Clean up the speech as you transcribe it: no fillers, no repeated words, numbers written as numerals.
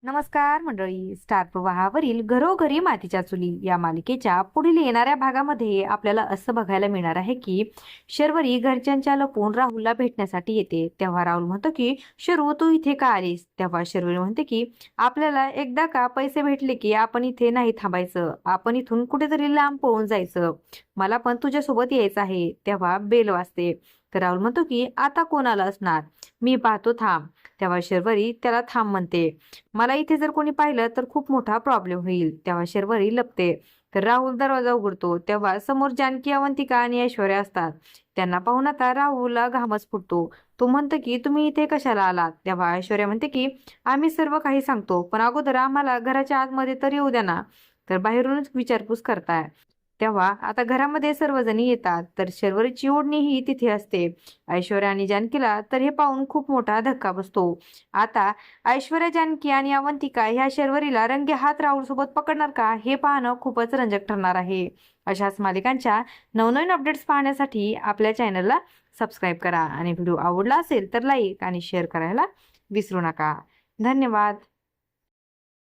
नमस्कार मंडळी. स्टार प्रवाहावरील घरोघरी मातीच्या चुली या मालिकेच्या पुढील येणाऱ्या भागामध्ये आपल्याला असं बघायला मिळणार आहे की शर्वरी घरच्यांच्या लपून राहुलला भेटण्यासाठी येते. तेव्हा राहुल म्हणतो की शर्वू तू इथे का आलीस. तेव्हा शर्वरी म्हणते की आपल्याला एकदा का पैसे भेटले की आपण इथे नाही थांबायचं, आपण इथून कुठेतरी लांब पळून जायचं, मला पण तुझ्यासोबत यायचं आहे. तेव्हा बेल वाजते. तर राहुल म्हणतो की आता कोण आलं असणार, मी पाहतो, थांब. तेव्हा शर्वरी त्याला थांब म्हणते. मला इथे जर कोणी पाहिलं तर खूप मोठा प्रॉब्लेम होईल. तेव्हा शर्वरी लपते. तर राहुल दरवाजा उघडतो. तेव्हा समोर जानकी, अवंतिका आणि ऐश्वर्या असतात. त्यांना पाहून आता राहुलला घामच फुटतो. तो म्हणतो की तुम्ही इथे कशाला आलात. तेव्हा ऐश्वर्या म्हणते की आम्ही सर्व काही सांगतो, पण अगोदर आम्हाला घराच्या आतमध्ये तर येऊ द्या ना. तर बाहेरूनच विचारपूस करताय. तेव्हा आता घरामध्ये सर्वजणी येतात. तर शर्वरीची ओढणीही तिथे असते. ऐश्वर्या आणि जानकीला तर हे पाहून खूप मोठा धक्का बसतो. आता ऐश्वर्या, जानकी आणि अवंतिका ह्या शर्वरीला रंगे हात राहुल सोबत पकडणार का, हे पाहणं खूपच रंजक ठरणार आहे. अशाच मालिकांच्या नवनवीन अपडेट्स पाहण्यासाठी आपल्या चॅनलला सबस्क्राईब करा आणि व्हिडिओ आवडला असेल तर लाईक आणि शेअर करायला विसरू नका. धन्यवाद.